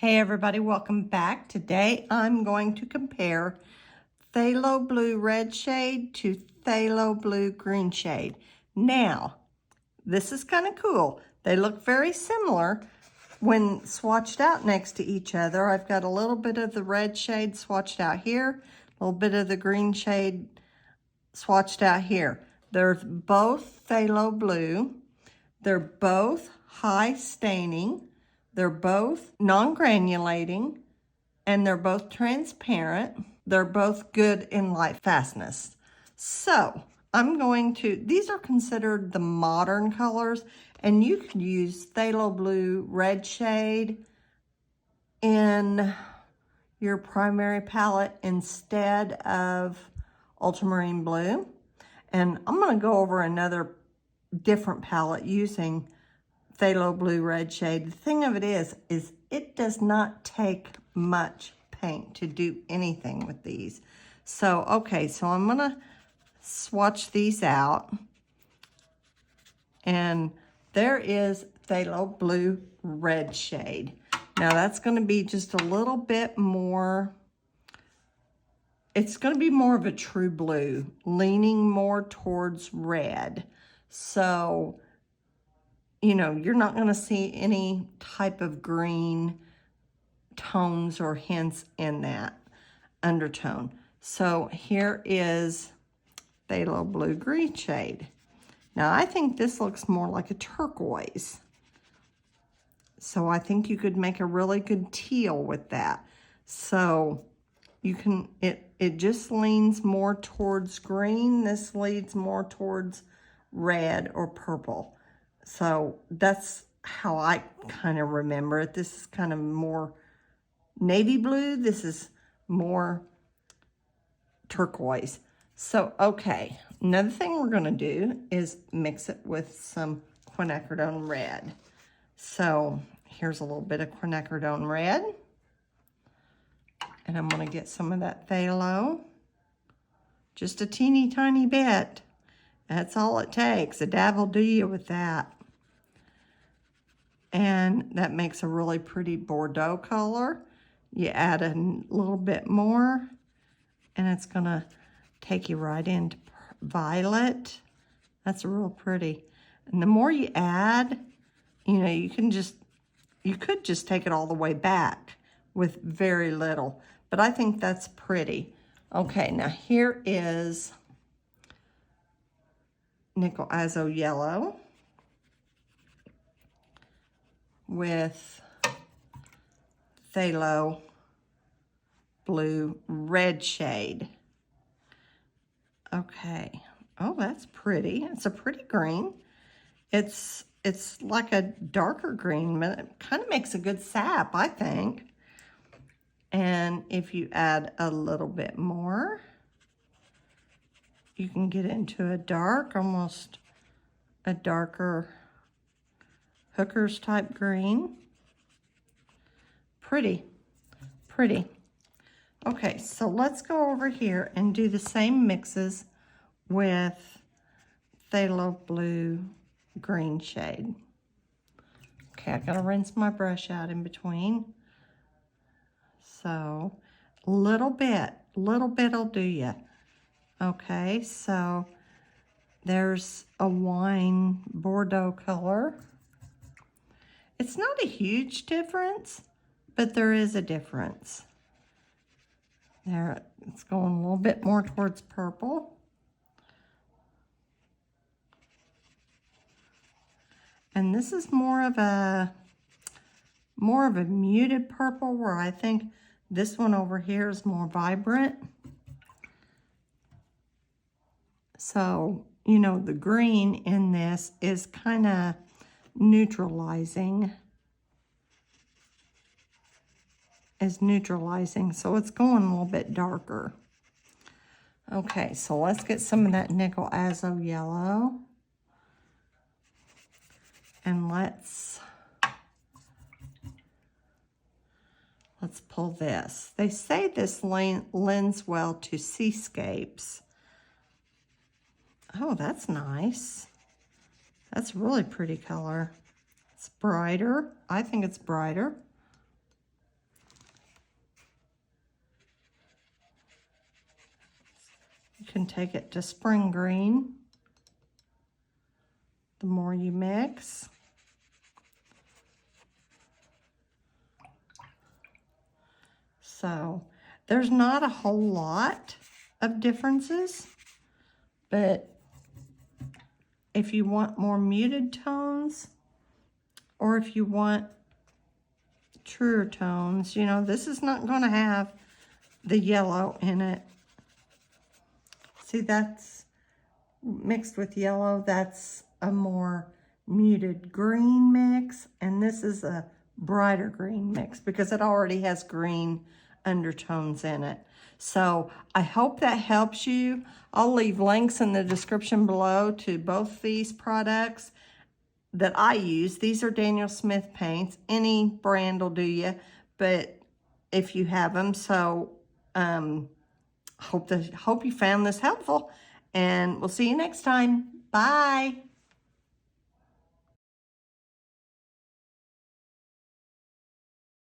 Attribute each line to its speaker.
Speaker 1: Hey everybody, welcome back. Today I'm going to compare phthalo blue red shade to phthalo blue green shade. Now, this is kind of cool. They look very similar when swatched out next to each other. I've got a little bit of the red shade swatched out here, a little bit of the green shade swatched out here. They're both phthalo blue. They're both high staining. They're both non-granulating, and they're both transparent. They're both good in light fastness. So these are considered the modern colors, and you could use phthalo blue red shade in your primary palette instead of ultramarine blue. And I'm gonna go over another different palette using phthalo blue red shade. The thing of it is it does not take much paint to do anything with these. So, okay, so I'm gonna swatch these out. And there is phthalo blue red shade. Now that's gonna be just a little bit more, it's gonna be more of a true blue, leaning more towards red. So, you know, you're not going to see any type of green tones or hints in that undertone. So here is phthalo blue green shade. Now I think this looks more like a turquoise. So I think you could make a really good teal with that. So you can, it just leans more towards green. This leads more towards red or purple. So that's how I kind of remember it. This is kind of more navy blue. This is more turquoise. So, okay, another thing we're gonna do is mix it with some quinacridone red. So here's a little bit of quinacridone red. And I'm gonna get some of that phthalo. Just a teeny tiny bit. That's all it takes. A dab will do you with that. And that makes a really pretty Bordeaux color. You add a little bit more, and it's gonna take you right into violet. That's real pretty. And the more you add, you know, you could just take it all the way back with very little. But I think that's pretty. Okay, now here is nickel azo yellow with phthalo blue red shade. Okay. Oh, that's pretty. It's a pretty green. It's like a darker green, but it kind of makes a good sap, I think. And if you add a little bit more, you can get into a dark, almost a darker Hooker's type green. Pretty, pretty. Okay, so let's go over here and do the same mixes with phthalo blue green shade. Okay, I gotta rinse my brush out in between. So, little bit will do you. Okay, so there's a wine Bordeaux color. It's not a huge difference, but there is a difference. There, it's going a little bit more towards purple. And this is more of a muted purple, where I think this one over here is more vibrant. So, you know, the green in this is kind of neutralizing, so it's going a little bit darker. Okay, so let's get some of that nickel azo yellow, and let's pull this. They say this lends well to seascapes. Oh, that's nice. That's really pretty color. It's brighter. I think it's brighter. You can take it to spring green the more you mix. So there's not a whole lot of differences, but if you want more muted tones, or if you want truer tones, you know, this is not going to have the yellow in it. See, that's mixed with yellow. That's a more muted green mix, and this is a brighter green mix because it already has green undertones in it. So I hope that helps you. I'll leave links in the description below to both these products that I use. These are Daniel Smith paints. Any brand will do you, but if you have them. So hope you found this helpful, and we'll see you next time. Bye.